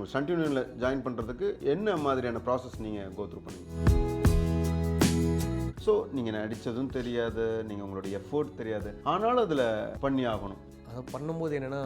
உங்கள் சன் யூனியனில் ஜாயின் பண்ணுறதுக்கு என்ன மாதிரியான ப்ராசஸ் நீங்கள் கோ த்ரூ பண்ணீங்க? ஸோ நீங்கள் நடித்ததும் தெரியாது, நீங்கள் உங்களுடைய எஃபோர்ட் தெரியாது, ஆனாலும் அதில் பண்ணி ஆகணும். அதை பண்ணும்போது என்னென்னா,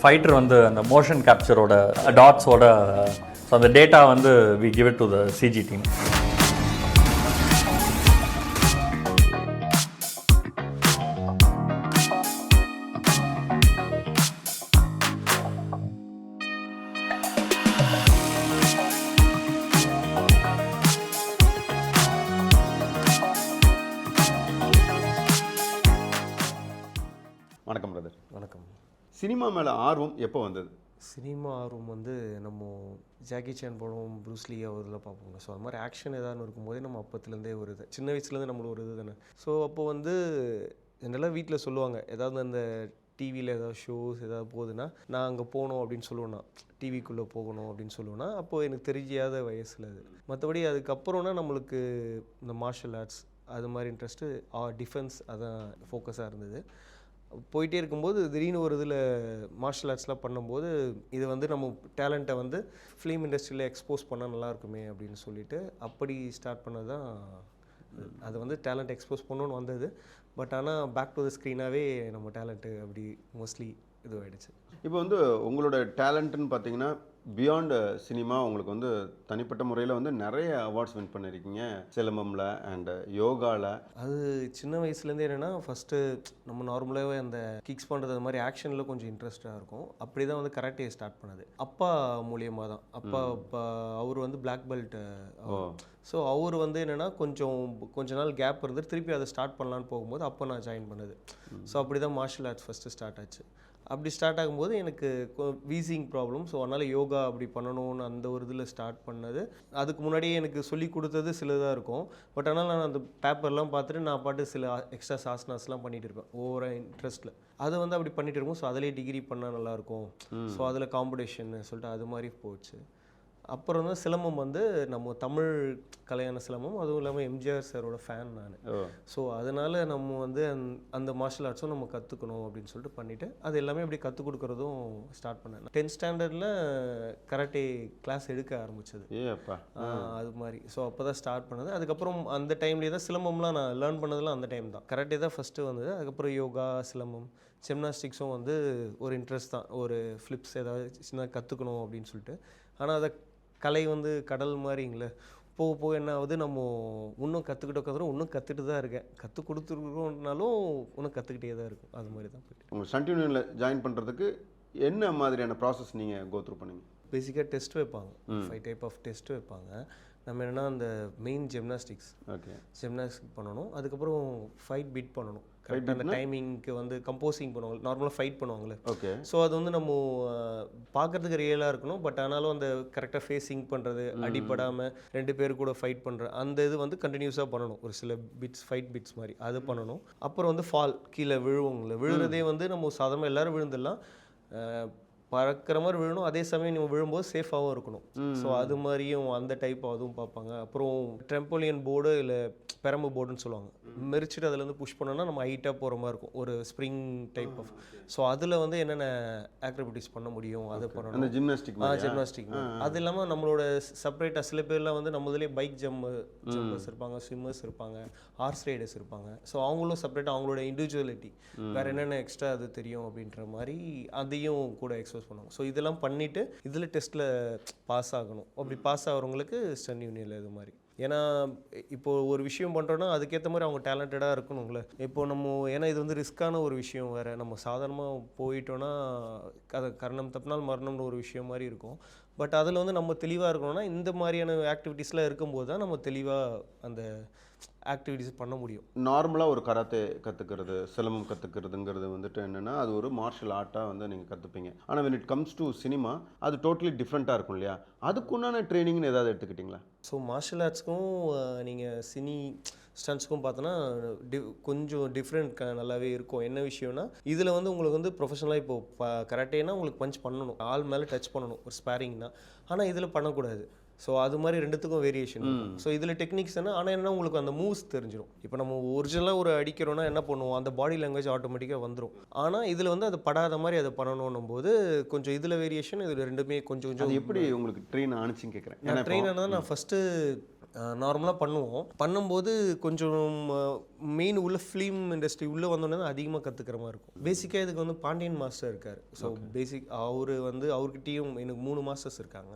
ஃபைட்டர் வந்து அந்த மோஷன் கேப்சரோட டாட்ஸோட ஸோ அந்த டேட்டா வந்து we give it to the CG team. வணக்கம் பிரதர். வணக்கம். சினிமா மேலே ஆர்வம் எப்போ வந்தது? சினிமா ஆர்வம் வந்து நம்ம ஜாக்கி சான் படம், ப்ரூஸ்லி அவரில் பார்ப்போங்க. ஸோ அது மாதிரி ஆக்ஷன் ஏதாவது இருக்கும்போதே நம்ம அப்பத்துலேருந்தே வருது, சின்ன வயசுலேருந்து நம்மளுக்கு ஒரு இது தானே. ஸோ அப்போ வந்து என்னெல்லாம் வீட்டில் சொல்லுவாங்க, ஏதாவது அந்த டிவியில் ஏதாவது ஷோஸ் ஏதாவது போகுதுன்னா நான் அங்கே போகணும் அப்படின்னு சொல்லுவேன்னா, டிவிக்குள்ளே போகணும் அப்படின்னு சொல்லுவேன்னா, அப்போது எனக்கு தெரியாத வயசில் அது. மற்றபடி அதுக்கப்புறம்னா நம்மளுக்கு இந்த மார்ஷல் ஆர்ட்ஸ் அது மாதிரி இன்ட்ரெஸ்ட்டு, டிஃபென்ஸ் அதான் ஃபோக்கஸாக இருந்தது. போயிட்டே இருக்கும்போது திடீர்னு ஒரு இதில் மார்ஷல் ஆர்ட்ஸ்லாம் பண்ணும்போது இது வந்து நம்ம டேலண்ட்டை வந்து ஃபிலிம் இண்டஸ்ட்ரியில் எக்ஸ்போஸ் பண்ணால் நல்லாயிருக்குமே அப்படின்னு சொல்லிட்டு அப்படி ஸ்டார்ட் பண்ணது தான். அது வந்து டேலண்ட் எக்ஸ்போஸ் பண்ணணுன்னு வந்தது. பட் ஆனால் பேக் டு த ஸ்க்ரீனாகவே நம்ம டேலண்ட்டு அப்படி மோஸ்ட்லி இதுவாகிடுச்சு. இப்போ வந்து உங்களோட டேலண்ட்டுன்னு பார்த்தீங்கன்னா பியாண்ட் சினிமா உங்களுக்கு வந்து தனிப்பட்ட முறையில் வந்து நிறைய அவார்ட்ஸ் வின் பண்ணியிருக்கீங்க, சிலம்பமில் அண்டு யோகாவில். அது சின்ன வயசுலேருந்தே என்னென்னா, ஃபஸ்ட்டு நம்ம நார்மலாகவே அந்த கிக்ஸ் பண்ணுறது அது மாதிரி ஆக்ஷனில் கொஞ்சம் இன்ட்ரெஸ்ட்டாக இருக்கும். அப்படி தான் வந்து கராட்டே ஸ்டார்ட் பண்ணது அப்பா மூலியமாக தான். அப்பா அவர் வந்து பிளாக் பெல்ட். ஸோ அவர் வந்து என்னென்னா கொஞ்ச நாள் கேப் இருந்துட்டு திருப்பி அதை ஸ்டார்ட் பண்ணலான்னு போகும்போது அப்போ நான் ஜாயின் பண்ணது. ஸோ அப்படி தான் மார்ஷல் ஆர்ட்ஸ் ஃபஸ்ட்டு ஸ்டார்ட் ஆச்சு. அப்படி ஸ்டார்ட் ஆகும்போது எனக்கு வீசிங் ப்ராப்ளம். ஸோ அதனால் யோகா அப்படி பண்ணணும்னு அந்த ஒரு இதில் ஸ்டார்ட் பண்ணது. அதுக்கு முன்னாடியே எனக்கு சொல்லி கொடுத்தது சிலதாக இருக்கும். பட் ஆனால் நான் அந்த பேப்பர்லாம் பார்த்துட்டு நான் பாட்டு சில எக்ஸ்ட்ரா சாஸ்னாஸ்லாம் பண்ணிகிட்டு இருப்பேன் ஓவராக இன்ட்ரெஸ்ட்டில். அதை வந்து அப்படி பண்ணிகிட்டு இருக்கும். ஸோ அதிலே டிகிரி பண்ணால் நல்லாயிருக்கும், ஸோ அதில் காம்படிஷன் சொல்லிட்டு அது மாதிரி போச்சு. அப்புறம் தான் சிலம்பம் வந்து நம்ம தமிழ் கலையான சிலம்பம், அதுவும் இல்லாமல் எம்ஜிஆர் சாரோட ஃபேன் நான். ஸோ அதனால் நம்ம வந்து அந்த மார்ஷல் ஆர்ட்ஸும் நம்ம கற்றுக்கணும் அப்படின்னு சொல்லிட்டு பண்ணிவிட்டு அது எல்லாமே அப்படி கற்றுக் கொடுக்குறதும் ஸ்டார்ட் பண்ணேன். 10th ஸ்டாண்டர்டில் கராட்டே கிளாஸ் எடுக்க ஆரம்பித்தது. அது மாதிரி. ஸோ அப்போ தான் ஸ்டார்ட் பண்ணது. அதுக்கப்புறம் அந்த டைம்லேயே தான் சிலம்பம்லாம் நான் லேர்ன் பண்ணதெல்லாம் அந்த டைம் தான். கராட்டே தான் ஃபஸ்ட்டு வந்தது. அதுக்கப்புறம் யோகா, சிலம்பம், ஜிம்னாஸ்டிக்ஸும் வந்து ஒரு இன்ட்ரெஸ்ட் தான். ஒரு ஃப்ளிப்ஸ் ஏதாவது சின்ன கற்றுக்கணும் அப்படின்னு சொல்லிட்டு. ஆனால் அதை கலை வந்து கடல் மாதிரிங்களே, போக போக என்ன ஆகுது, நம்ம இன்னும் கற்றுக்கிட்டு இன்னும் கற்றுட்டு தான் இருக்கேன். கற்றுக் கொடுத்துருக்கோம்னாலும் இன்னும் கற்றுக்கிட்டே தான் இருக்கும். அது மாதிரி தான் போயிட்டு. உங்கள் சன் யூனியனில் ஜாயின் பண்ணுறதுக்கு என்ன மாதிரியான ப்ராசஸ் நீங்கள் கோ த்ரூ பண்ணீங்க? பேசிக்காக டெஸ்ட் வைப்பாங்க, 5 டைப் ஆஃப் டெஸ்ட் வைப்பாங்க. நம்ம என்னென்னா அந்த மெயின் ஜிம்னாஸ்டிக்ஸ் பண்ணணும். அதுக்கப்புறம் ஃபைட் பீட் பண்ணணும். கரெக்டாக அந்த டைமிங்க்கு வந்து கம்போசிங் பண்ணுவாங்க, நார்மலாக ஃபைட் பண்ணுவாங்களே. ஸோ அது வந்து நம்ம பார்க்குறதுக்கு ரியலாக இருக்கணும். பட் ஆனாலும் அந்த கரெக்டாக ஃபேஸிங் பண்ணுறது, அடிப்படாமல் 2 பேர் கூட ஃபைட் பண்ணுற அந்த இது வந்து கண்டினியூஸாக பண்ணணும். ஒரு சில பிட்ஸ், ஃபைட் பிட்ஸ் மாதிரி அது பண்ணணும். அப்புறம் வந்து ஃபால், கீழே விழுவோங்களே, விழுறதே வந்து நம்ம சாதாரணமாக எல்லோரும் விழுந்துடலாம், பறக்கிற மாதிரி விழணும். அதே சமயம் நம்ம விழும்போது சேஃபாகவும் இருக்கணும். ஸோ அது மாதிரியும் அந்த டைப் அதுவும் பார்ப்பாங்க. அப்புறம் ட்ரெம்போலியன் போர்டு இல்லை பெரம்பு போர்டுன்னு சொல்லுவாங்க. மெரிச்சிட்டு அதுலேருந்து புஷ் பண்ணோன்னா நம்ம ஹைட்டாக போகிற மாதிரி இருக்கும், ஒரு ஸ்ப்ரிங் டைப் ஆஃப். ஸோ அதில் வந்து என்னென்ன ஆக்டிவிட்டிஸ் பண்ண முடியும் அதை பண்ணணும். ஜிம்னாஸ்டிக் அது இல்லாமல் நம்மளோட செப்பரேட்டாக சில பேர்லாம் வந்து நம்மளதுலேயே பைக் ஜம்பர்ஸ் இருப்பாங்க, ஸ்விம்மர்ஸ் இருப்பாங்க, ஹார்ஸ் ரைடர்ஸ் இருப்பாங்க. ஸோ அவங்களும் செப்பரேட்டாக அவங்களோட இண்டிவிஜுவலிட்டி வேறு என்னென்ன எக்ஸ்ட்ரா அது தெரியும் அப்படின்ற மாதிரி அதையும் கூட எக்ஸ்போஸ் பண்ணுவாங்க. ஸோ இதெல்லாம் பண்ணிவிட்டு இதில் டெஸ்ட்டில் பாஸ் ஆகணும். அப்படி பாஸ் ஆகிறவங்களுக்கு சன் யூனியனில் இது மாதிரி. ஏன்னா இப்போது ஒரு விஷயம் பண்ணுறோன்னா அதுக்கேற்ற மாதிரி அவங்க டேலண்டடாக இருக்கணுங்களே. இப்போ நம்ம ஏன்னா இது வந்து ரிஸ்க்கான ஒரு விஷயம் வேறு. நம்ம சாதாரணமாக போயிட்டோன்னா அதை கரணம் தப்பினால் மரணம்னு ஒரு விஷயம் மாதிரி இருக்கும். பட் அதில் வந்து நம்ம தெளிவாக இருக்கணும்னா இந்த மாதிரியான ஆக்டிவிட்டீஸ்லாம் இருக்கும்போது தான் நம்ம தெளிவாக அந்த ஆக்டிவிட்டீஸ் பண்ண முடியும். நார்மலாக ஒரு கராத்தே கற்றுக்கிறது, சிலம்பம் கற்றுக்கிறதுங்கிறது வந்துட்டு என்னென்னா அது ஒரு மார்ஷல் ஆர்ட்டாக வந்து நீங்கள் கற்றுப்பீங்க. ஆனால் when it comes to cinema அது டோட்டலி டிஃப்ரெண்ட்டாக இருக்கும் இல்லையா? அதுக்குண்டான ட்ரைனிங்னு ஏதாவது எடுத்துக்கிட்டிங்களா? ஸோ மார்ஷல் ஆர்ட்ஸ்க்கும் நீங்கள் சினி ஸ்டன்ட்ஸ்க்கும் பார்த்தோன்னா கொஞ்சம் டிஃப்ரெண்ட் நல்லாவே இருக்கும். என்ன விஷயம்னா இதில் வந்து உங்களுக்கு வந்து ப்ரொஃபஷனலாக இப்போது கராட்டேனா உங்களுக்கு பஞ்ச் பண்ணணும், ஆள் மேலே டச் பண்ணணும் ஒரு ஸ்பேரிங்னா. ஆனால் இதில் பண்ணக்கூடாது. ஸோ அது மாதிரி ரெண்டுத்துக்கும் வேரியேஷன் இருக்கும். ஸோ இதில் டெக்னிக்ஸ் என்ன, ஆனால் என்ன உங்களுக்கு அந்த மூவ்ஸ் தெரிஞ்சிடும். இப்போ நம்ம ஒரிஜினலாக ஒரு அடிக்கிறோன்னா என்ன பண்ணுவோம், அந்த பாடி லாங்குவேஜ் ஆட்டோமேட்டிக்காக வந்துடும். ஆனால் இதில் வந்து அது படாத மாதிரி அதை பண்ணணும் போது கொஞ்சம் இதில் வேரியேஷன், இதில் ரெண்டுமே கொஞ்சம் அது எப்படி உங்களுக்கு ட்ரெயின் ஆனிச்சுன்னு கேட்குறேன். நான் ட்ரெயின் ஆனால் நான் ஃபஸ்ட்டு நார்மலாக பண்ணும்போது கொஞ்சம் மெயின் உள்ள ஃபிலிம் இண்டஸ்ட்ரி உள்ளே வந்தோடனே தான் அதிகமாக கற்றுக்கிற மாதிரி இருக்கும். பேசிக்காக இதுக்கு வந்து பாண்டியன் மாஸ்டர் இருக்கார். ஸோ அவர் வந்து அவர்கிட்டையும் எனக்கு 3 மாஸ்டர்ஸ் இருக்காங்க.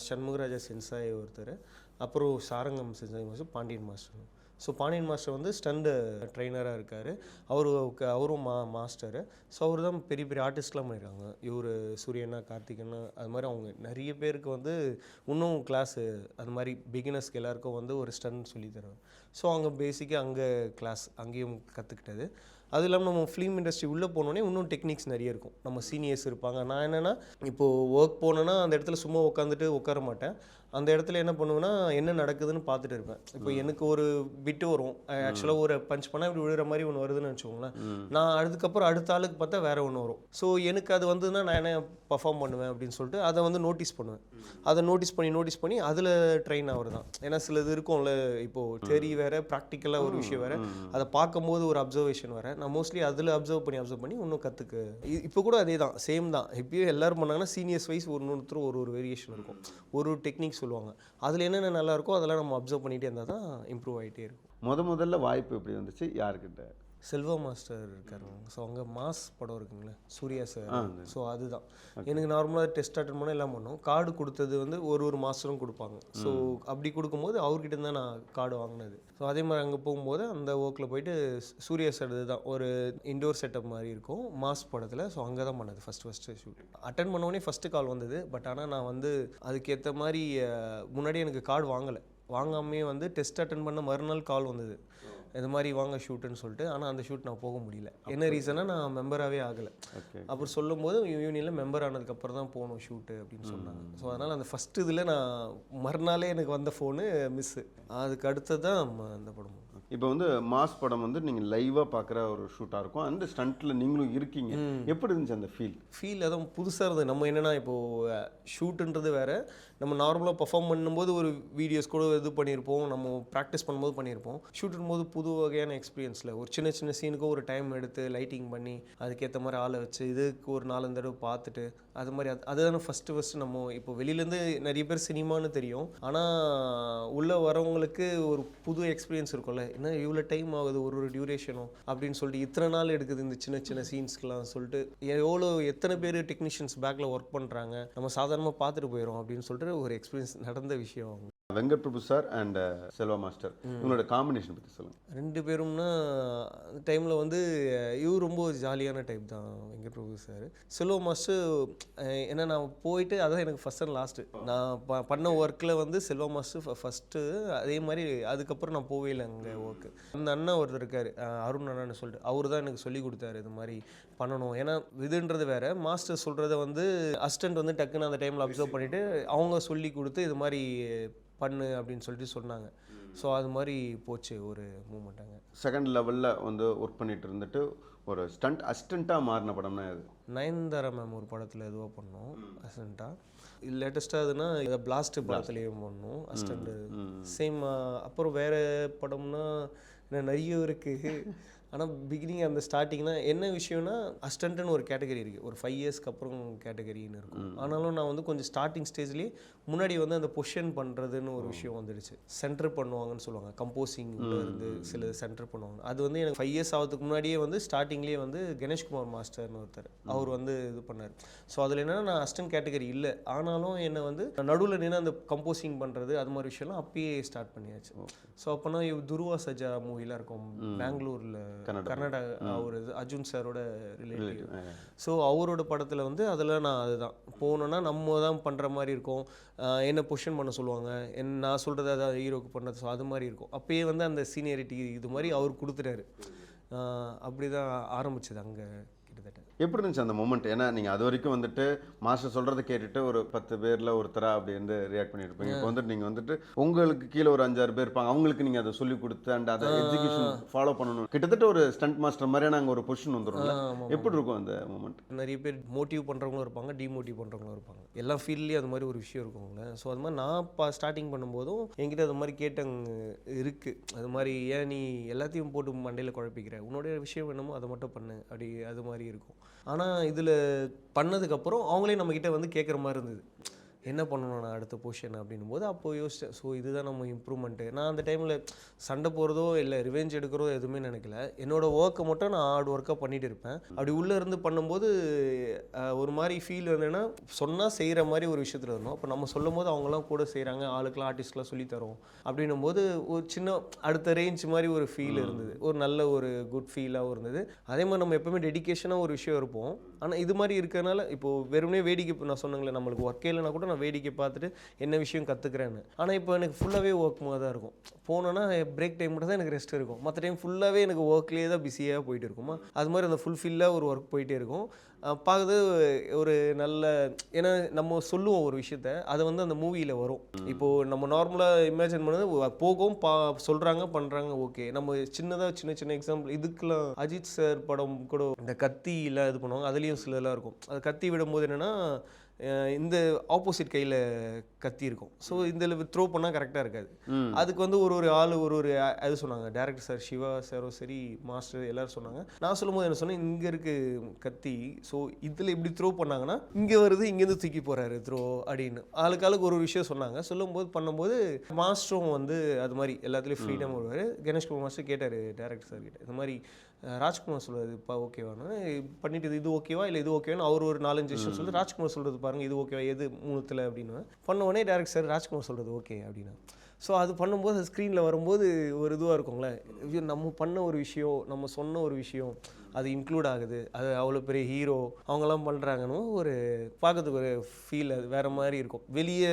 சண்முகராஜா சென்சாய் ஒருத்தர், அப்புறம் Sarangam sensei master, Pandian master. So Pandian master வந்து ஸ்டண்ட் ட்ரெயினராக இருக்கார். அவரும் மாஸ்டரு. ஸோ அவர் தான் பெரிய பெரிய ஆர்டிஸ்ட்லாம் பண்ணியிருக்காங்க. இவர் சூரியனா, கார்த்திகனா, அது மாதிரி அவங்க நிறைய பேருக்கு வந்து இன்னும் கிளாஸு அது மாதிரி பிகினர்ஸ்க்கு எல்லாருக்கும் வந்து ஒரு ஸ்டண்ட் சொல்லி தருவாங்க. ஸோ அங்கே பேசிக்காக அங்கே கிளாஸ் அங்கேயும் கற்றுக்கிட்டது. அது இல்லாமல் நம்ம ஃபிலிம் இண்டஸ்ட்ரி உள்ளே போனோடனே இன்னும் டெக்னிக்ஸ் நிறைய இருக்கும். நம்ம சீனியர்ஸ் இருப்பாங்க. நான் என்னென்னா இப்போது ஒர்க் போனேன்னா அந்த இடத்துல சும்மா உட்கார மாட்டேன். அந்த இடத்துல என்ன பண்ணுவேன்னா என்ன நடக்குதுன்னு பார்த்துட்டு இருப்பேன். இப்போ எனக்கு ஒரு பிட்டு வரும், ஆக்சுவலாக ஒரு பஞ்ச் பண்ணால் இப்படி விழுற மாதிரி ஒன்று வருதுன்னு வச்சுக்கோங்களேன். நான் அதுக்கப்புறம் அடுத்த ஆளுக்கு பார்த்தா வேறு ஒன்று வரும். ஸோ எனக்கு அது வந்ததுன்னா நான் என்ன பர்ஃபார்ம் பண்ணுவேன் அப்படின்னு சொல்லிட்டு அதை வந்து நோட்டீஸ் பண்ணுவேன். அதை நோட்டீஸ் பண்ணி அதில் ட்ரெயின் ஆகிறது தான். ஏன்னா சில இது இருக்கும்ல, இப்போது தேரி வேறு ப்ராக்டிக்கலாக ஒரு விஷயம் வேறு, அதை பார்க்கும்போது ஒரு அப்சர்வேஷன் வேறு. நான் மோஸ்ட்லி அதில் அப்சர்வ் பண்ணி இன்னும் இப்போ கூட அதே தான், சேம் தான். இப்போயும் எல்லோரும் பண்ணாங்கன்னா சீனியர்ஸ் வைஸ் ஒருத்தர் ஒரு வேரியேஷன் இருக்கும், ஒரு டெக்னிக் சொல்லுவாங்க. அதில் என்னென்ன நல்லா இருக்கோ அதெல்லாம் நம்ம அப்சர்வ் பண்ணிகிட்டே இருந்தால் தான் இம்ப்ரூவ் ஆகிட்டே இருக்கும். முதல்ல வாய்ப்பு எப்படி வந்துச்சு, யாருக்கிட்ட? செல்வா மாஸ்டர் இருக்காருங்க. ஸோ அங்கே மாஸ் படம் இருக்குங்களே, சூர்யா சார். ஸோ அதுதான் எனக்கு நார்மலாக டெஸ்ட் அட்டன் பண்ண எல்லாம் பண்ணோம். கார்டு கொடுத்தது வந்து ஒரு மாஸ்டரும் கொடுப்பாங்க. ஸோ அப்படி கொடுக்கும்போது அவர்கிட்ட தான் நான் கார்டு வாங்கினது. ஸோ அதே மாதிரி அங்கே போகும்போது அந்த ஒர்க்கில் போயிட்டு சூர்யா சார் தான் ஒரு இண்டோர் செட்டப் மாதிரி இருக்கும் மாஸ் படத்தில். ஸோ அங்கே தான் பண்ணது ஃபஸ்ட்டு ஷூட். அட்டன் பண்ணோடனே ஃபஸ்ட்டு கால் வந்தது. பட் ஆனால் நான் வந்து அதுக்கேற்ற மாதிரி முன்னாடி எனக்கு கார்டு வாங்காமே வந்து டெஸ்ட் அட்டன் பண்ண மறுநாள் கால் வந்தது, இது மாதிரி வாங்க ஷூட்டுன்னு சொல்லிட்டு. ஆனால் அந்த ஷூட் நான் போக முடியல. என்ன ரீசனா, நான் மெம்பராகவே ஆகலை. அப்புறம் சொல்லும் போது யூனியனில் மெம்பர் ஆனதுக்கப்புறம் தான் போகணும் ஷூட்டு அப்படின்னு சொன்னாங்க. ஸோ அதனால் அந்த ஃபஸ்ட்டு இதில் நான் மறுநாளே எனக்கு வந்த ஃபோனு மிஸ்ஸு. அதுக்கு அடுத்தது தான் அந்த படம். இப்போ வந்து மாஸ் படம் வந்து நீங்கள் லைவாக பார்க்குற ஒரு ஷூட்டாக இருக்கும். அந்த ஸ்டண்ட்டில் நீங்களும் இருக்கீங்க. எப்படி இருந்துச்சு அந்த ஃபீல்? அதான் புதுசாக இருந்தது. நம்ம என்னென்னா இப்போது ஷூட்டுன்றது வேறு, நம்ம நார்மலாக பர்ஃபார்ம் பண்ணும்போது ஒரு வீடியோஸ் கூட இது பண்ணியிருப்போம், நம்ம ப்ராக்டிஸ் பண்ணும்போது பண்ணியிருப்போம். ஷூட்டுன் போது புது வகையான எக்ஸ்பீரியன்ஸில் ஒரு சின்ன சீனுக்கும் ஒரு டைம் எடுத்து லைட்டிங் பண்ணி அதுக்கேற்ற மாதிரி ஆளை வச்சு இதுக்கு ஒரு 4 தடவை பார்த்துட்டு அது மாதிரி அதுதானே ஃபஸ்ட்டு நம்ம இப்போ வெளியிலேருந்து நிறைய பேர் சினிமான்னு தெரியும், ஆனால் உள்ளே வரவங்களுக்கு ஒரு புது எக்ஸ்பீரியன்ஸ் இருக்கும்ல. என்ன இவ்வளோ டைம் ஆகுது ஒரு டியூரேஷனும் அப்படின்னு சொல்லிட்டு இத்தனை நாள் எடுக்குது இந்த சின்ன சீன்ஸ்க்கெலாம் சொல்லிட்டு எத்தனை பேர் டெக்னீஷியன்ஸ் பேக்கில் ஒர்க் பண்ணுறாங்க, நம்ம சாதாரணமாக பார்த்துட்டு போயிடும் அப்படின்னு சொல்லிட்டு ஒரு எக்ஸ்பீரியன்ஸ் நடந்த விஷயம். Venkat Prabhu sir and Selva master இவங்களோட காம்பினேஷன் பற்றி சொல்லுங்கள். 2 பேரும்னா அந்த டைமில் வந்து இவர் ரொம்ப ஜாலியான டைப் தான் வெங்கட் பிரபு சார். செல்வா மாஸ்டர் ஏன்னா நான் போயிட்டு அதான் எனக்கு ஃபஸ்ட் அண்ட் லாஸ்ட்டு நான் பண்ண ஒர்க்கில் வந்து செல்வா மாஸ்டர் ஃபஸ்ட்டு. அதே மாதிரி அதுக்கப்புறம் நான் போவே இல்லை அங்கே ஒர்க்கு. அந்த அண்ணன் ஒருத்தர் இருக்கார், அருண் அண்ணான்னு சொல்லிட்டு, அவர் தான் எனக்கு சொல்லி கொடுத்தாரு இது மாதிரி பண்ணணும். ஏன்னா இதுன்றது வேறு, மாஸ்டர் சொல்கிறத வந்து அசிஸ்டன்ட் வந்து டக்குன்னு அந்த டைமில் அப்சர்வ் பண்ணிவிட்டு அவங்க சொல்லி கொடுத்து இது மாதிரி பண்ணு அப்படின்னு சொல்லிட்டு சொன்னாங்க. ஸோ அது மாதிரி போச்சு ஒரு மூமெண்ட்டாங்க. செகண்ட் லெவலில் வந்து ஒர்க் பண்ணிட்டு இருந்துட்டு ஒரு ஸ்டண்ட் அசிஸ்டண்ட்டாக மாறின படம்னா அது நயன்தாரா மேம் ஒரு படத்தில் எதுவாக பண்ணோம் அசிஸ்டண்ட்டாக. லேட்டஸ்ட்டாக அதுனா இதை பிளாஸ்ட் படத்துலேயும் பண்ணோம் அசிஸ்டண்ட்டு சேம். அப்புறம் வேறு படம்னா நிறைய இருக்குது. ஆனால் பிகினிங் அந்த ஸ்டார்டிங்னா என்ன விஷயம்னா அசிஸ்டண்ட்டுன்னு ஒரு கேட்டகரி இருக்குது, ஒரு 5 இயர்ஸ்க்கு அப்புறம் கேட்டகரின்னு இருக்கும். ஆனாலும் நான் வந்து கொஞ்சம் ஸ்டார்டிங் ஸ்டேஜ்லேயே முன்னாடி வந்து அந்த பொசிஷன் பண்ணுறதுன்னு ஒரு விஷயம் வந்துடுச்சு. சென்டர் பண்ணுவாங்கன்னு சொல்லுவாங்க, கம்போசிங் இருந்து சில சென்டர் பண்ணுவாங்க. அது வந்து எனக்கு 5 இயர்ஸ் ஆகிறதுக்கு முன்னாடியே வந்து ஸ்டார்டிங்லேயே வந்து கணேஷ்குமார் மாஸ்டர்னு ஒருத்தர் அவர் வந்து இது பண்ணார். ஸோ அதில் என்னென்னா நான் அசிஸ்டன்ட் கேட்டகரி இல்லை, ஆனாலும் என்னை வந்து நடுவில் நின்று அந்த கம்போசிங் பண்ணுறது அது மாதிரி விஷயம்லாம் அப்பயே ஸ்டார்ட் பண்ணியாச்சு. ஸோ அப்போனா துருவா சஜா மூவிலாம் இருக்கும் பெங்களூரில் கர்நாடகா அவர் அர்ஜுன் சாரோட ரிலேட்டிவ். ஸோ அவரோட படத்தில் வந்து அதில் நான் அதுதான் போனோன்னா நம்ம தான் பண்ணுற மாதிரி இருக்கும். என்ன பொசிஷன் பண்ண சொல்லுவாங்க, நான் சொல்கிறது அதாவது ஹீரோக்கு பண்ணது. ஸோ அது மாதிரி இருக்கும். அப்பயே வந்து அந்த சீனியரிட்டி இது மாதிரி அவர் கொடுத்துட்டாரு. அப்படி தான் ஆரம்பிச்சது அங்கே கிட்டத்தட்ட. எப்படி இருந்துச்சு அந்த மூமெண்ட்? ஏன்னா நீங்கள் அது வரைக்கும் வந்துட்டு மாஸ்டர் சொல்கிறத கேட்டுட்டு ஒரு 10 பேரில் ஒருத்தரா அப்படி வந்து ரியாக்ட் பண்ணியிருப்பீங்க. இப்போ வந்துட்டு நீங்கள் வந்துட்டு உங்களுக்கு கீழே ஒரு 5-6 பேர் இருப்பாங்க, அவங்களுக்கு நீங்கள் அதை சொல்லி கொடுத்து அண்ட் அதை எக்ஸிகியூஷன் ஃபாலோ பண்ணணும். கிட்டத்தட்ட ஒரு ஸ்டண்ட் மாஸ்டர் மாதிரியான அங்கே ஒரு பொசிஷன் வந்துடும். எப்படி இருக்கும் அந்த மூமெண்ட்? நிறைய பேர் மோட்டிவ் பண்ணுறவங்களும் இருப்பாங்க, டிமோட்டிவ் பண்ணுறவங்களும் இருப்பாங்க. எல்லா ஃபீல்ட்லேயும் அது மாதிரி ஒரு விஷயம் இருக்குங்களே. ஸோ அது மாதிரி நான் ஸ்டார்டிங் பண்ணும்போதும் என்கிட்ட அது மாதிரி கேட்டங்க இருக்குது. அது மாதிரி ஏன் நீ எல்லாத்தையும் போட்டு மண்டையில் குழப்பிக்கிற, உன்னோட விஷயம் என்னமோ அதை மட்டும் பண்ணு அப்படி அது மாதிரி இருக்கும். ஆனால் இதில் பண்ணதுக்கப்புறம் அவங்களே நம்மக்கிட்ட வந்து கேட்குற மாதிரி இருந்தது, என்ன பண்ணணும் நான் அடுத்த பொசிஷன் அப்படின்னும் போது அப்போ யோசித்தேன். ஸோ இதுதான் நம்ம இம்ப்ரூவ்மெண்ட்டு. நான் அந்த டைமில் சண்டை போகிறதோ இல்லை ரிவெஞ்ச் எடுக்கிறதோ எதுவுமே நினைக்கல. என்னோடய ஒர்க்கை மட்டும் நான் ஹார்ட் ஒர்க்காக பண்ணிகிட்டு இருப்பேன். அப்படி உள்ளே இருந்து பண்ணும்போது ஒரு மாதிரி ஃபீல் என்னென்னா சொன்னால் செய்கிற மாதிரி ஒரு விஷயத்தில் இருந்தோம். அப்போ நம்ம சொல்லும் போது அவங்களாம் கூட செய்கிறாங்க, ஆளுக்கெல்லாம் ஆர்டிஸ்ட்லாம் சொல்லித்தரோம் அப்படின்னும் போது ஒரு சின்ன அடுத்த ரேஞ்ச் மாதிரி ஒரு ஃபீல் இருந்தது. ஒரு நல்ல ஒரு குட் ஃபீலாகவும் இருந்தது. அதே மாதிரி நம்ம எப்போவுமே டெடிக்கேஷனாக ஒரு விஷயம் இருப்போம். ஆனால் இது மாதிரி இருக்கிறனால இப்போது வெறுமனே வேடிக்கை, நான் சொன்னங்களே நம்மளுக்கு ஒர்க்கே இல்லைனா கூட வேடிக்கை பார்த்துட்டு என்ன விஷயம் கற்றுக்கிறேன்னு. ஆனால் இப்போ எனக்கு ஃபுல்லாகவே ஒர்க் மாதிரி தான் இருக்கும். போனோன்னா பிரேக் டைம் மட்டும் தான் எனக்கு ரெஸ்ட் இருக்கும். மற்ற டைம் ஃபுல்லாகவே எனக்கு ஒர்க்லேயே தான் பிஸியாக போயிட்டு இருக்குமா. அது மாதிரி அந்த ஃபுல்ஃபில்லாக ஒரு ஒர்க் போயிட்டே இருக்கும். பார்க்குறது ஒரு நல்ல, ஏன்னா நம்ம சொல்லுவோம் ஒரு விஷயத்த, அதை வந்து அந்த மூவியில் வரும். இப்போது நம்ம நார்மலாக இமேஜின் பண்ணது போகும் சொல்கிறாங்க பண்ணுறாங்க, ஓகே. நம்ம சின்ன சின்ன எக்ஸாம்பிள் இதுக்கெலாம் அஜித் சார் படம் கூட இந்த கத்தியில் இது பண்ணுவாங்க, அதுலேயும் சிலதெல்லாம் இருக்கும். அது கத்தி விடும்போது என்னென்னா இந்த ஆப்போசிட் கையில் கத்தி இருக்கும். ஸோ இந்த த்ரோ பண்ணால் கரெக்டாக இருக்காது. அதுக்கு வந்து ஒரு ஆள் ஒரு அது சொன்னாங்க, டேரக்டர் சார் சிவா சாரும் சரி மாஸ்டர் எல்லோரும் சொன்னாங்க. நான் சொல்லும்போது என்ன சொன்னேன், இங்கே இருக்குது கத்தி, ஸோ இதில் இப்படி த்ரோ பண்ணாங்கன்னா இங்கே வருது, இங்கேருந்து தூக்கி போகிறாரு த்ரோ அப்படின்னு ஆளுக்கு ஒரு விஷயம் சொன்னாங்க. சொல்லும்போது பண்ணும்போது மாஸ்டரும் வந்து அது மாதிரி எல்லாத்துலேயும் ஃப்ரீடம் வருவார். கணேஷ்குமார் மாஸ்டர் கேட்டார் டேரக்டர் சார் கிட்ட, இந்த மாதிரி ராஜ்குமார் சொல்கிறது இப்போ ஓகேவானு பண்ணிட்டு இது ஓகேவா இல்லை இது ஓகேவான்னு அவர் ஒரு 4-5 விஷயம் சொல்லி ராஜ்குமார் சொல்கிறது பாருங்கள் இது ஓகேவா எது மூணுத்தில் அப்படின்னு பண்ண உடனே டேரக்டர் சார் ராஜ்குமார் சொல்கிறது ஓகே அப்படின்னா. ஸோ அது பண்ணும்போது அது ஸ்க்ரீனில் வரும்போது ஒரு இதுவாக இருக்குங்களே, நம்ம பண்ண ஒரு விஷயம், நம்ம சொன்ன ஒரு விஷயம் அது இன்க்ளூட் ஆகுது, அது அவ்வளோ பெரிய ஹீரோ அவங்கெல்லாம் பண்ணுறாங்கன்னு ஒரு பார்க்கறதுக்கு ஒரு ஃபீல் அது வேறு மாதிரி இருக்கும். வெளியே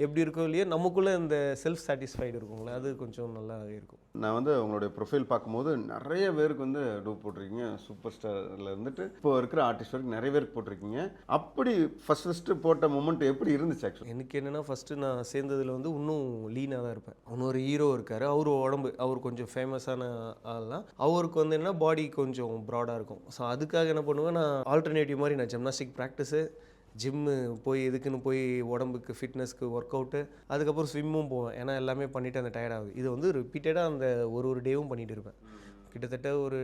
எப்படி இருக்கோ இல்லையோ நமக்குள்ளே இந்த செல்ஃப் சாட்டிஸ்ஃபைடு இருக்குங்களே, அது கொஞ்சம் நல்லா இருக்கும். நான் வந்து உங்களுடைய ப்ரொஃபைல் பார்க்கும்போது நிறைய பேருக்கு வந்து டூப் போட்டிருக்கீங்க. சூப்பர் ஸ்டாரில் இருந்துட்டு இப்போ இருக்கிற ஆர்டிஸ்ட் வரைக்கும் நிறைய பேருக்கு போட்டிருக்கீங்க. அப்படி ஃபஸ்ட்டு போட்ட மூமெண்ட் எப்படி இருந்துச்சு? ஆக்சுவலி எனக்கு என்னென்னா ஃபஸ்ட்டு நான் சேர்ந்ததில் வந்து இன்னும் லீனாக தான் இருப்பேன். இன்னொரு ஹீரோ இருக்கார், அவர் உடம்பு அவர் கொஞ்சம் ஃபேமஸான ஆள் தான். அவருக்கு வந்து என்ன பாடி கொஞ்சம் ப்ராடாக இருக்கும். ஸோ அதுக்காக என்ன பண்ணுவேன், நான் ஆல்டர்னேட்டிவ் மாதிரி நான் ஜிம்னாஸ்டிக் ப்ராக்டிஸு, ஜிம்மு போய் இதுக்குன்னு போய் உடம்புக்கு ஃபிட்னஸ்க்கு ஒர்க் அவுட்டு, அதுக்கப்புறம் ஸ்விம்மும் போவேன். ஏன்னா எல்லாமே பண்ணிவிட்டு அந்த டயர்டாகுது. இது வந்து ரிப்பீட்டடாக அந்த ஒரு டேவும் பண்ணிகிட்டு இருப்பேன். கிட்டத்தட்ட ஒரு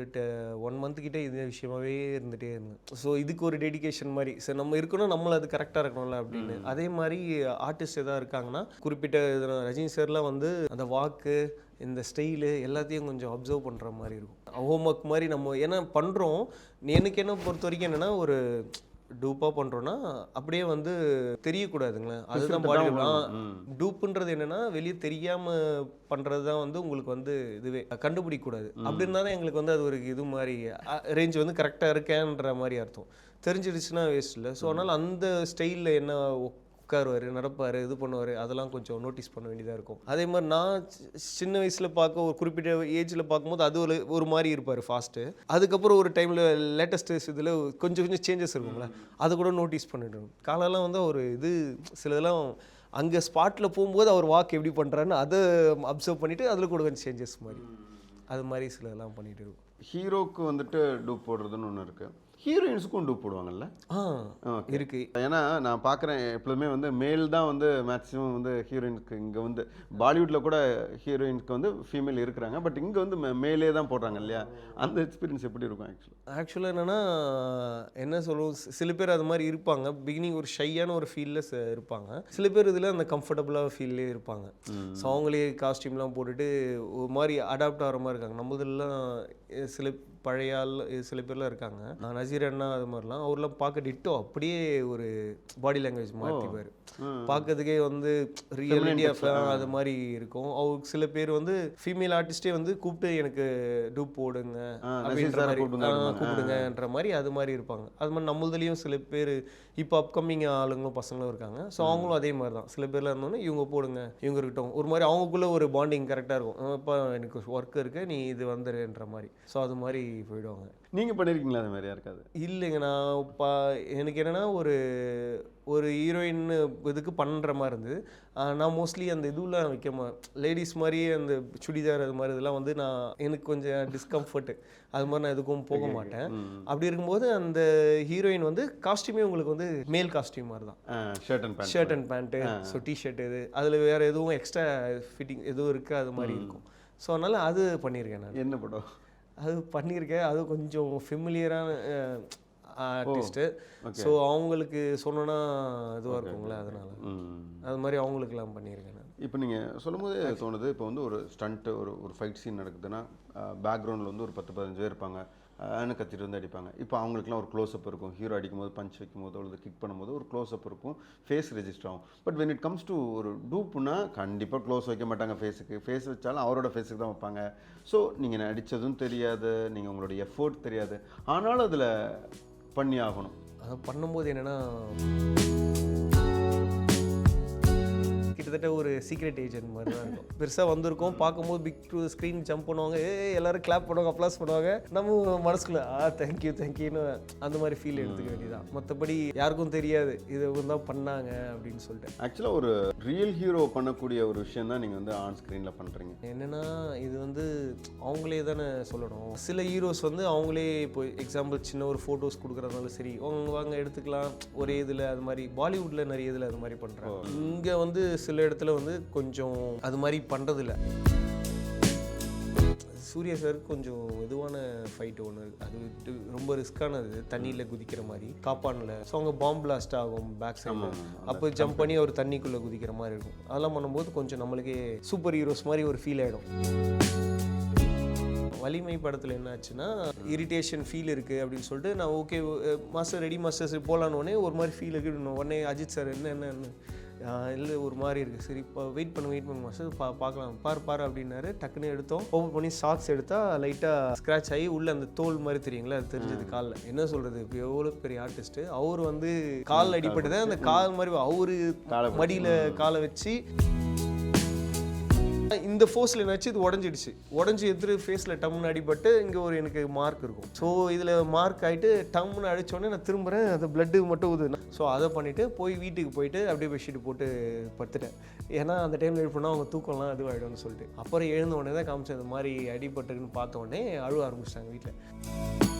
1 மந்த்கிட்ட இதே விஷயமாகவே இருந்துகிட்டே இருந்தேன். ஸோ இதுக்கு ஒரு டெடிக்கேஷன் மாதிரி, சரி நம்ம இருக்கணும், நம்மள அது கரெக்டாக இருக்கணும்ல அப்படின்னு. அதே மாதிரி ஆர்டிஸ்ட் எதாவது இருக்காங்கன்னா குறிப்பிட்ட ரஜினி சார்லாம் வந்து அந்த வாக்கு இந்த ஸ்டைலு எல்லாத்தையும் கொஞ்சம் அப்சர்வ் பண்ணுற மாதிரி இருக்கும். ஹோம் ஒர்க் மாதிரி நம்ம ஏன்னா பண்ணுறோம். எனக்கு என்ன பொறுத்த வரைக்கும் என்னென்னா ஒரு டூப்பாக பண்ணுறோன்னா அப்படியே வந்து தெரியக்கூடாதுங்களே, அதுதான் பாடி. டூப்புன்றது என்னென்னா வெளியே தெரியாமல் பண்ணுறது தான் வந்து உங்களுக்கு வந்து இதுவே கண்டுபிடிக்கக்கூடாது. அப்படி இருந்தால் தான் எங்களுக்கு வந்து அது ஒரு இது மாதிரி ரேஞ்ச் வந்து கரெக்டாக இருக்கேன்ற மாதிரி அர்த்தம். தெரிஞ்சிடுச்சுன்னா வேஸ்ட் இல்லை. ஸோ அதனால் அந்த ஸ்டைலில் என்ன உட்காருவார், நடப்பார், இது பண்ணுவார், அதெல்லாம் கொஞ்சம் நோட்டீஸ் பண்ண வேண்டியதாக இருக்கும். அதே மாதிரி நான் சின்ன வயசில் பார்க்க ஒரு குறிப்பிட்ட ஏஜில் பார்க்கும்போது அது ஒரு மாதிரி இருப்பார் ஃபாஸ்ட்டு. அதுக்கப்புறம் ஒரு டைமில் லேட்டஸ்ட் இதில் கொஞ்சம் சேஞ்சஸ் இருக்குங்களே, அதை கூட நோட்டீஸ் பண்ணிவிடும். காலெல்லாம் வந்து ஒரு இது சிலதெல்லாம் அங்கே ஸ்பாட்டில் போகும்போது அவர் வாக் எப்படி பண்ணுறான்னு அதை அப்சர்வ் பண்ணிவிட்டு அதில் கூட கொஞ்சம் சேஞ்சஸ் மாதிரி அது மாதிரி சிலதெல்லாம் பண்ணிகிட்டு இருக்கும். ஹீரோக்கு வந்துட்டு டூப் போடுறதுன்னு ஒன்று இருக்குது, ஹீரோயின்ஸுக்கும் டூப் போடுவாங்கல்ல? இருக்கு. ஏன்னா நான் பார்க்குறேன் எப்பவுமே வந்து மேல் தான் வந்து மேக்ஸிமம் வந்து ஹீரோயினுக்கு, இங்கே வந்து பாலிவுட்டில் கூட ஹீரோயினுக்கு வந்து ஃபீமேல் இருக்கிறாங்க, பட் இங்கே வந்து மேலே தான் போடுறாங்க இல்லையா? அந்த எக்ஸ்பீரியன்ஸ் எப்படி இருக்கும்? ஆக்சுவலாக என்னென்னா என்ன சொல்லுவோம், சில பேர் அது மாதிரி இருப்பாங்க. பிகினிங் ஒரு ஷையான ஒரு ஃபீல்டில் இருப்பாங்க. சில பேர் இதில் அந்த கம்ஃபர்டபுளாக ஃபீல்லே இருப்பாங்க. ஸோ அவங்களே காஸ்டியூம்லாம் போட்டுட்டு ஒரு மாதிரி அடாப்ட் ஆகிற மாதிரி இருக்காங்க. நம்மளெல்லாம் சில பழைய ஆள் சில பேர்லாம் இருக்காங்க, நசீர் அண்ணா அது மாதிரிலாம், அவர்லாம் பார்க்க டிட்டோ அப்படியே ஒரு பாடி லாங்குவேஜ் மாற்றிப்பார். பார்க்கறதுக்கே வந்து ரியலிட்டியாக அது மாதிரி இருக்கும். அவருக்கு சில பேர் வந்து ஃபீமேல் ஆர்டிஸ்டே வந்து கூப்பிட்டு எனக்கு டூப் போடுங்க அப்படின்ற மாதிரி கூப்பிடுங்கன்ற மாதிரி அது மாதிரி இருப்பாங்க. அது மாதிரி நம்மளதுலேயும் சில பேர் இப்போ அப்கமிங் ஆளுங்களும் பசங்களும் இருக்காங்க. ஸோ அவங்களும் அதே மாதிரி தான். சில பேர்லாம் இருந்தோன்னே இவங்க போடுங்க, இவங்க இருக்கட்டும், ஒரு மாதிரி அவங்களுக்குள்ள ஒரு பாண்டிங் கரெக்டாக இருக்கும். இப்போ எனக்கு ஒர்க் இருக்குது, நீ இது வந்துடுன்ற மாதிரி. ஸோ அது மாதிரி போயிடுவாங்க. நீங்கள் பண்ணியிருக்கீங்களா அது மாதிரி யாருக்காது? இல்லைங்க, நான் இப்போ எனக்கு என்னென்னா ஒரு ஹீரோயின் இதுக்கு பண்ணுற மாதிரி இருந்தது. நான் மோஸ்ட்லி அந்த இதுலாம் வைக்க லேடிஸ் மாதிரியே அந்த சுடிதார் அது மாதிரி இதெல்லாம் வந்து எனக்கு கொஞ்சம் டிஸ்கம்ஃபர்ட்டு, அது மாதிரி நான் எதுக்கும் போக மாட்டேன். அப்படி இருக்கும்போது அந்த ஹீரோயின் வந்து காஸ்டியூமே உங்களுக்கு வந்து மேல் காஸ்டியூம் மாதிரி தான், shirt and pant, so T shirt இது, அதில் வேறு எதுவும் எக்ஸ்ட்ரா ஃபிட்டிங் எதுவும் இருக்குது அது மாதிரி இருக்கும். ஸோ அதனால் அது பண்ணியிருக்கேன் நான். என்ன படம் அது பண்ணியிருக்கேன். அது கொஞ்சம் ஃபெமிலியரான ஆர்டிஸ்ட்டு. ஸோ அவங்களுக்கு சொன்னோன்னா இதுவாக இருக்குங்களே, அதனால் அது மாதிரி அவங்களுக்குலாம் பண்ணியிருக்கேன் நான். இப்போ நீங்கள் சொல்லும்போதே தோணுது, இப்போ வந்து ஒரு ஸ்டண்ட்டு ஒரு ஃபைட் சீன் நடக்குதுன்னா பேக்ரவுண்டில் வந்து ஒரு 10-15 பேர் இருப்பாங்க, கத்திட்டு வந்து அடிப்பாங்க. இப்போ அவங்களுக்குலாம் ஒரு க்ளோஸ்அப் இருக்கும், ஹீரோ அடிக்கும் போது பஞ்ச் வைக்கும் போது அல்லது கிக் பண்ணும்போது ஒரு க்ளோஸ்அப் இருக்கும், ஃபேஸ் ரெஜிஸ்டர் ஆகும். But when it comes to ஒரு டூப்னா கண்டிப்பாக க்ளோஸ் வைக்க மாட்டாங்க ஃபேஸுக்கு, ஃபேஸ் வச்சாலும் அவரோட ஃபேஸுக்கு தான் வைப்பாங்க. ஸோ நீங்கள் நடித்ததும் தெரியாது, நீங்கள் உங்களோட எஃபோர்ட் தெரியாது, ஆனாலும் அதில் பண்ணி ஆகணும். அதை பண்ணும்போது என்னென்னா கிட்டத்தட்ட ஒரு சீக்ரெட் ஏஜென்ட் மாதிரி தான் இருக்கும். பெருசாக வந்திருக்கோம், பார்க்கும்போது பிக் டு ஸ்க்ரீன் ஜம்ப் பண்ணுவாங்க, எல்லோரும் கிளாப் பண்ணுவாங்க, அப்ளாஸ் பண்ணுவாங்க, நம்ம மனசுக்குள்ள தேங்க்யூன்னு அந்த மாதிரி ஃபீல் எடுத்துக்க வேண்டியதான். மற்றபடி யாருக்கும் தெரியாது இது தான் பண்ணாங்க அப்படின்னு சொல்லிட்டு. ஆக்சுவலாக ஒரு ரியல் ஹீரோ பண்ணக்கூடிய ஒரு விஷயம் தான் நீங்கள் வந்து ஆன் ஸ்க்ரீனில் பண்ணுறீங்க. என்னென்னா இது வந்து அவங்களே தானே சொல்லணும். சில ஹீரோஸ் வந்து அவங்களே இப்போ எக்ஸாம்பிள் சின்ன ஒரு ஃபோட்டோஸ் கொடுக்குறதுனால சரி வாங்க எடுத்துக்கலாம் ஒரே இதில், அது மாதிரி பாலிவுட்டில் நிறைய இதில் அது மாதிரி பண்ணுறாங்க. இங்கே வந்து சில இடத்துல வந்து கொஞ்சம் அது மாதிரி பண்ணுறதில்ல. சூர்யா சார் கொஞ்சம் இதுவான ஃபைட் ஒன்று இருக்குது, அது ரொம்ப ரிஸ்க்கானது, தண்ணியில் குதிக்கிற மாதிரி காப்பானில். ஸோ அவங்க பாம்பு பிளாஸ்ட் ஆகும் பேக் சைடில், அப்போ ஜம்ப் பண்ணி அவர் தண்ணிக்குள்ளே குதிக்கிற மாதிரி இருக்கும். அதெல்லாம் பண்ணும்போது கொஞ்சம் நம்மளுக்கே சூப்பர் ஹீரோஸ் மாதிரி ஒரு ஃபீல் ஆகிடும். வலிமை படத்தில் என்ன ஆச்சுன்னா இரிட்டேஷன் ஃபீல் இருக்குது அப்படின்னு சொல்லிட்டு நான் ஓகே மாஸ்டர் ரெடி மாஸ்டர்ஸ் போகலான்னு ஒரு மாதிரி ஃபீல் இருக்குது. உடனே அஜித் சார் என்ன இல்லை ஒரு மாதிரி இருக்குது, சரி இப்போ வெயிட் பண்ணு மாஸ்டர் பார்க்கலாம் பாரு அப்படின்னாரு. டக்குன்னு எடுத்தோம், ஓப்பன் பண்ணி சாக்ஸ் எடுத்தால் லைட்டாக ஸ்க்ராட்ச் ஆகி உள்ள அந்த தோல் மாதிரி தெரியுங்களா, அது தெரிஞ்சது காலில். என்ன சொல்கிறது, இப்போ எவ்வளோ பெரிய ஆர்டிஸ்ட்டு அவர் வந்து காலில் அடிப்பட்டு தான் அந்த கால் மாதிரி அவரு மடியில் காலை வச்சு இந்த ஃபோர்ஸில் என்னாச்சு, இது உடஞ்சி எடுத்துட்டு ஃபேஸில் டம்னு அடிபட்டு இங்கே ஒரு எனக்கு மார்க் இருக்கும். ஸோ இதில் மார்க் ஆகிட்டு டம்னு அடித்தோடனே நான் திரும்புகிறேன், அந்த பிளட்டு மட்டும் ஊதுனா. ஸோ அதை பண்ணிவிட்டு வீட்டுக்கு போயிட்டு அப்படியே பெட்ஷீட் போட்டு படுத்துட்டேன். ஏன்னா அந்த டைமில் எழுப்பினா அவங்க தூக்கம்லாம் இதுவாகிடும்னு சொல்லிட்டு. அப்புறம் எழுந்த உடனே தான் காமிச்சேன், இந்த மாதிரி அடிபட்டுக்குன்னு பார்த்த உடனே அழுவ ஆரம்பிச்சிட்டாங்க வீட்டில்.